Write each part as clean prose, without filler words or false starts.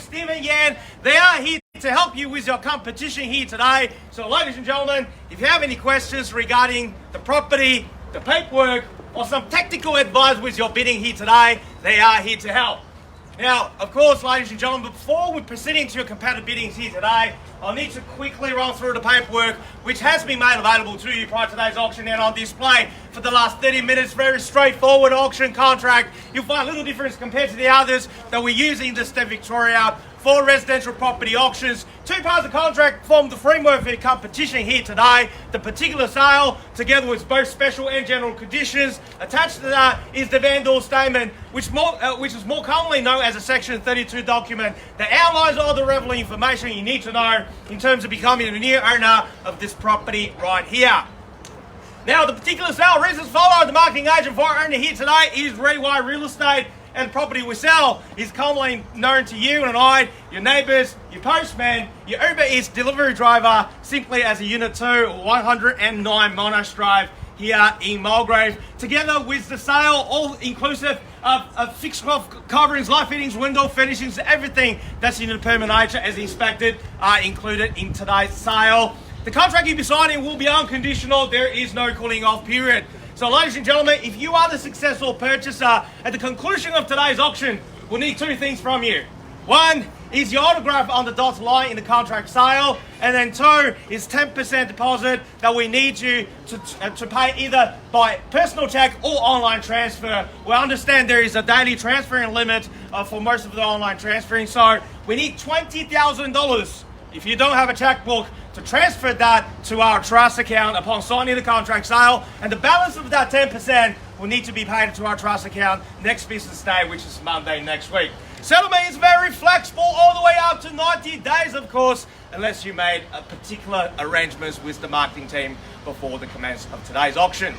with Stephen Yan. They are here to help you with your competition here today. So ladies and gentlemen, if you have any questions regarding the property, the paperwork, or some technical advice with your bidding here today, they are here to help. Now, of course, ladies and gentlemen, before we proceed into your competitive biddings here today, I'll need to quickly run through the paperwork which has been made available to you prior to today's auction and on display for the last 30 minutes. Very straightforward auction contract. You'll find little difference compared to the others that we use in the state of Victoria for residential property auctions. Two parts of the contract form the framework for the competition here today. The particular sale, together with both special and general conditions. Attached to that is the vendor statement, which is more commonly known as a Section 32 document that outlines all the relevant information you need to know in terms of becoming a new owner of this property right here. Now, the particular sale reasons follow. The marketing agent for our owner here today is Waverley Real Estate, and the property we sell is commonly known to you and I, your neighbours, your postman, your Uber Eats delivery driver, simply as a Unit 2, 109 Monash Drive here in Mulgrave. Together with the sale, all inclusive of fixed coverings, light fittings, window finishings, everything that's in the permanent nature as inspected are included in today's sale. The contract you'll be signing will be unconditional. There is no cooling off period. So ladies and gentlemen, if you are the successful purchaser, at the conclusion of today's auction, we'll need two things from you. One is your autograph on the dotted line in the contract sale, and then two is 10% deposit that we need you to pay either by personal check or online transfer. We understand there is a daily transferring limit for most of the online transferring, so we need $20,000 if you don't have a checkbook to transfer that to our trust account upon signing the contract sale, and the balance of that 10% will need to be paid to our trust account next business day, which is Monday next week. Settlement is very flexible, all the way up to 90 days, of course, unless you made a particular arrangements with the marketing team before the commence of today's auction.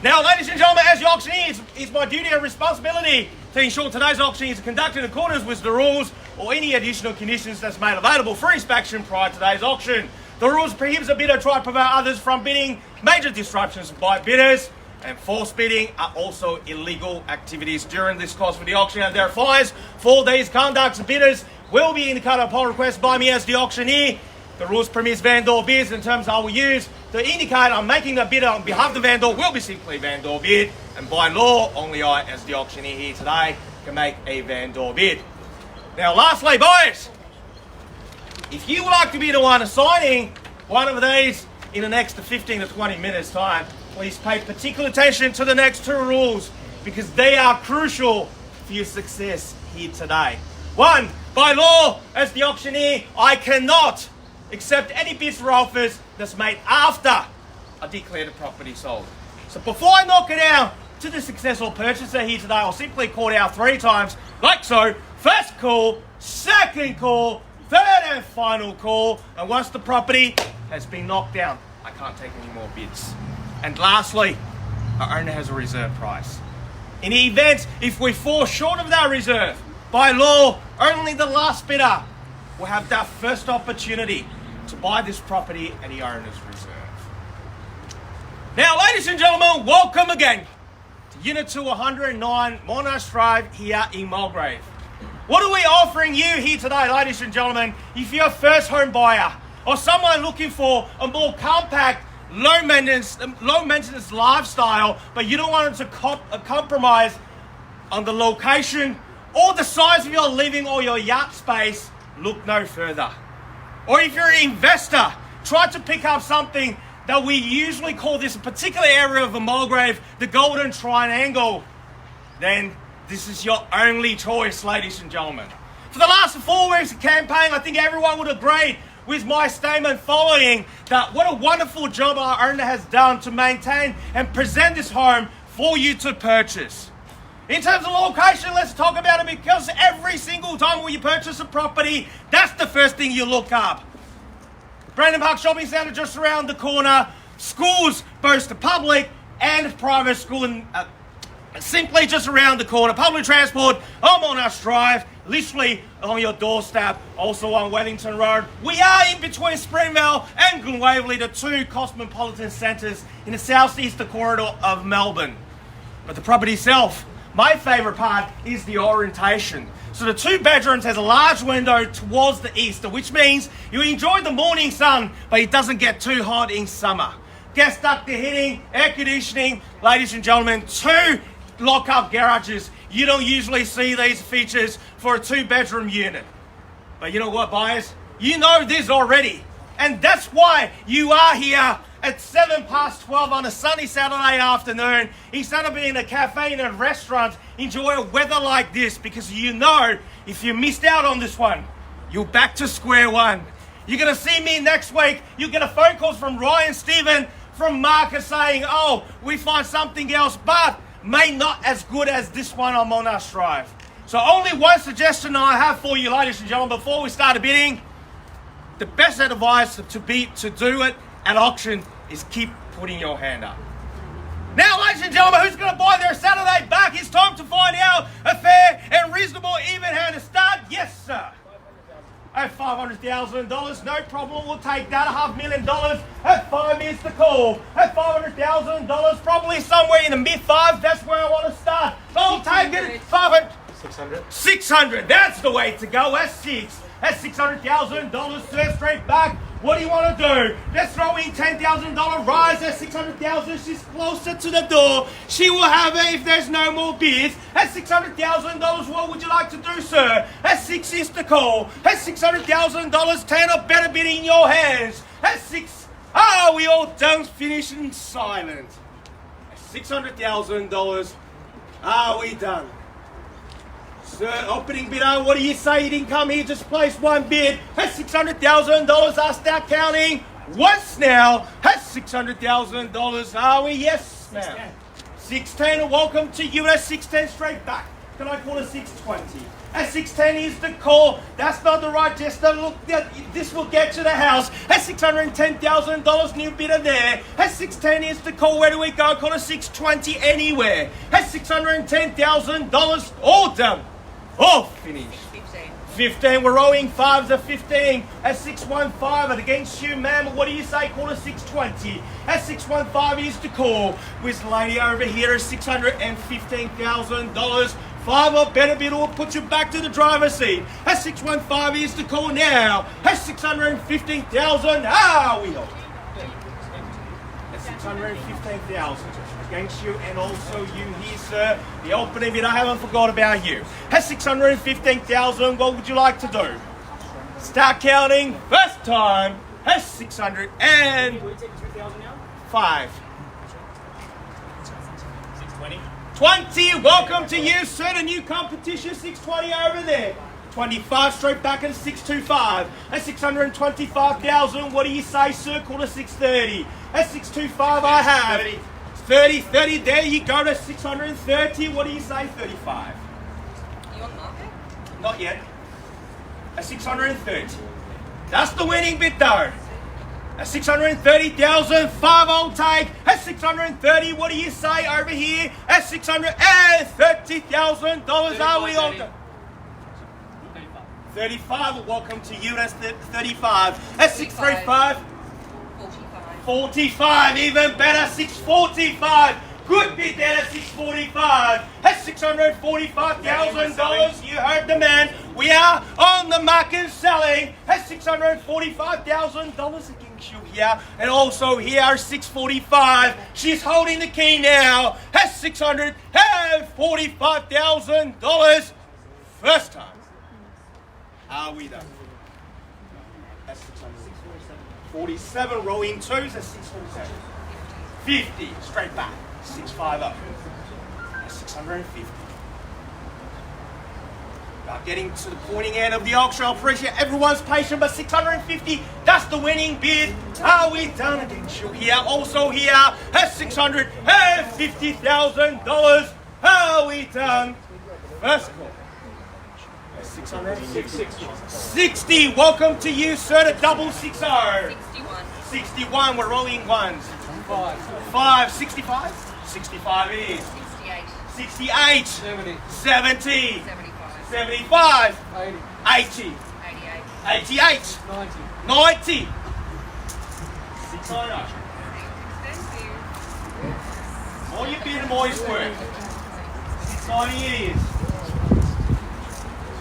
Now, ladies and gentlemen, as the auctioneer, it's my duty and responsibility to ensure today's auction is conducted in accordance with the rules or any additional conditions that's made available for inspection prior to today's auction. The rules prohibits a bidder try to prevent others from bidding. Major disruptions by bidders and false bidding are also illegal activities during this course of the auction, and there are fines for these conducts. Bidders will be indicated upon request by me as the auctioneer. The rules permits vendor bids in terms I will use to indicate I'm making the bidder on behalf of the vendor will be simply vendor bid, and by law, only I as the auctioneer here today can make a vendor bid. Now lastly, boys, if you would like to be the one assigning one of these in the next 15 to 20 minutes time, please pay particular attention to the next two rules because they are crucial for your success here today. One, by law, as the auctioneer, I cannot accept any bids or offers that's made after I declare the property sold. So before I knock it out to the successful purchaser here today, I'll simply call it out 3 times, like so. First call, second call, third and final call, and once the property has been knocked down, I can't take any more bids. And lastly, our owner has a reserve price. In the event, if we fall short of that reserve, by law, only the last bidder will have that first opportunity to buy this property at the owner's reserve. Now, ladies and gentlemen, welcome again to Unit 2, 109 Monash Drive here in Mulgrave. What are we offering you here today, ladies and gentlemen, if you're a first home buyer or someone looking for a more compact, low maintenance lifestyle, but you don't want to compromise on the location or the size of your living or your yacht space? Look no further. Or if you're an investor, try to pick up something that we usually call this particular area of the Mulgrave, the Golden Triangle, then this is your only choice, ladies and gentlemen. For the last 4 weeks of campaign, I think everyone would agree with my statement following that what a wonderful job our owner has done to maintain and present this home for you to purchase. In terms of location, let's talk about it, because every single time when you purchase a property, that's the first thing you look up. Brandon Park Shopping Centre just around the corner. Schools, both the public and private school, and simply just around the corner. Public transport on Monash Drive, literally on your doorstep, also on Wellington Road. We are in between Springvale and Glen, Waverley, the two cosmopolitan centres in the southeastern corridor of Melbourne. But the property itself, my favourite part is the orientation. So the 2 bedrooms has a large window towards the east, which means you enjoy the morning sun, but it doesn't get too hot in summer. Gas duct heating, air conditioning, ladies and gentlemen, 2 lock-up garages. You don't usually see these features for a 2-bedroom unit. But you know what, buyers? You know this already. And that's why you are here at 12:07 on a sunny Saturday afternoon, instead of being in a cafe and a restaurant, enjoy a weather like this, because you know if you missed out on this one, you're back to square one. You're going to see me next week. You get a phone call from Ryan, Stephen, from Mark saying, oh, we find something else, but may not as good as this one on Monash Drive. So only one suggestion I have for you, ladies and gentlemen, before we start bidding. The best advice to do it at auction is keep putting your hand up. Now, ladies and gentlemen, who's going to buy their Saturday back? It's time to find out a fair and reasonable even hand to start. Yes, sir. At $500,000, no problem. We'll take that. $500,000 at 5 is the call. At $500,000, probably somewhere in the mid-5s. That's where I want to start. I'll take it. 500. 600. 600. That's the way to go. At 6. At $600,000, straight back. What do you want to do? Let's throw in $10,000 rise at $600,000. She's closer to the door. She will have it if there's no more bids. At $600,000, what would you like to do, sir? At 6 is the call. At $600,000, 10 or better bid in your hands. At 6, we all don't finish in silence. At $600,000, are we done? Sir, opening bidder, what do you say? You didn't come here, just place one bid. At $600,000, I start counting once now. At $600,000, are we? Yes, now. 610, welcome to you at 610 straight back. Can I call it 620? At 610 is the call. That's not the right gesture. Look, this will get you the house. At $610,000, new bidder there. At 610 is the call. Where do we go? Call it 620 anywhere. At $610,000, all done. All finished. 15, we're rowing 5s at 15. At 615, against you, ma'am. What do you say? Call it 620. At 615 is the call. With the lady over here at $615,000. 5 or better bid will put you back to the driver's seat. At 615 is the call now. At 615,000, we hold. At 615,000. Against you and also you here, sir. The opening bid, I haven't forgot about you. At 615,000, what would you like to do? Start counting. First time. At 605. 620. 20, welcome to you, sir. The new competition, 620 over there. 25, straight back at 625. At 625,000, what do you say, sir? Call it 630. At 625, I have 30, there you go to 630. What do you say, 35? You on the market? Not yet. At 630. That's the winning bid, though. At 630,000, 5 I'll take. At 630, what do you say over here? At $630,000, are we on? 35, welcome to you, that's 35. At 635, 45, even better, 645. Good bid there at 645. At $645,000, you heard the man. We are on the market selling at $645,000 against you here. And also here, 645. She's holding the key now at $645,000. First time. Are we done? At 647, rolling 2s at 647. 50, straight back. 650. 650. Now getting to the pointing end of the auction, I appreciate everyone's patience, but 650, that's the winning bid. Are we done against you here? Also here at $650,000. Are we done? First call. 60. Welcome to you, sir, to 660. 61, we're rolling ones. 5, 65? 65 is. 68. 70. 75. 80. 88. 90. 690. More you bid, more it's worth. 690 is.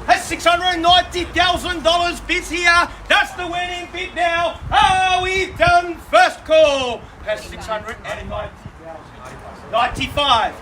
at $690,000 bids here. That's the winning bid now. Are we done? First call at $695.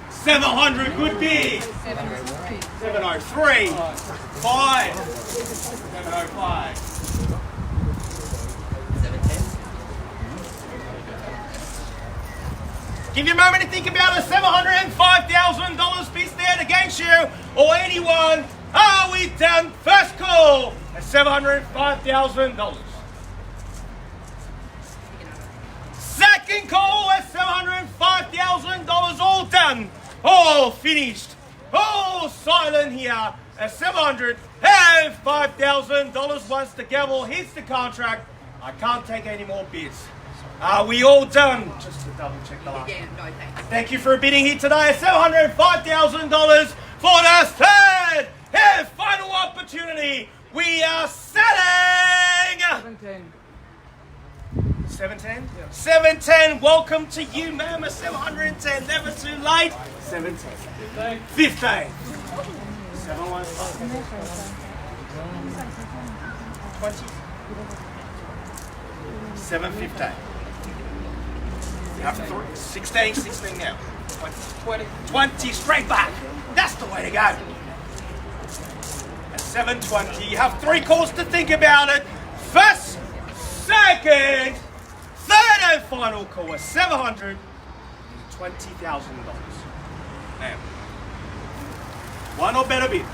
700, good bid. 703. 5. 705. 710. Give you a moment to think about a $705,000 bid stand against you or anyone. Are we done? First call at $705,000. Second call at $705,000. All done. All finished. All silent here at $705,000. Once the gavel hits the contract, I can't take any more bids. Are we all done? Just to double check the last. Yeah, no thanks. Thank you for bidding here today at $705,000 for the third and final opportunity. We are selling. 710? Yeah. 710. Welcome to you, ma'am. A 710. Never too late. 710. 15. 715. 20. 715. You have 3. 16 now. 20 straight back. That's the way to go. At 720, you have 3 calls to think about it. First, second, third and final call at $720,000. Now, one or better bid.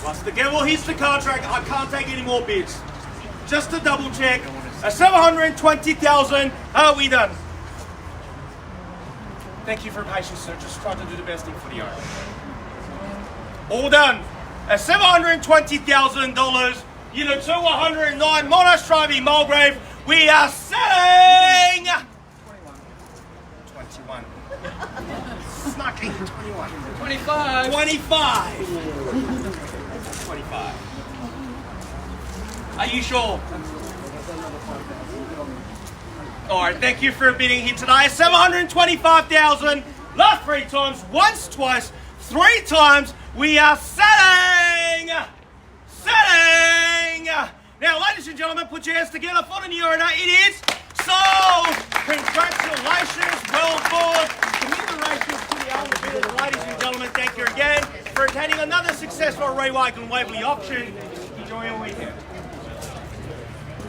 Once the gavel hits the contract, I can't take any more bids. Just to double check, at $720,000, are we done? Thank you for your patience, sir. Just trying to do the best thing for the owner. All done. At $720,000, Unit 2, 109, Monash driving Mulgrave, we are selling 21. Snuck in 21. 25. 25. 25. Are you sure? All right, thank you for bidding here today. 725,000. Last 3 times, once, twice, 3 times. We are selling. Selling. Now, ladies and gentlemen, put your hands together for the new owner. It is sold. Congratulations, well bought. Commiserations to the owner bidders. Ladies and gentlemen, thank you again for attending another successful Waverley auction. Enjoy your weekend.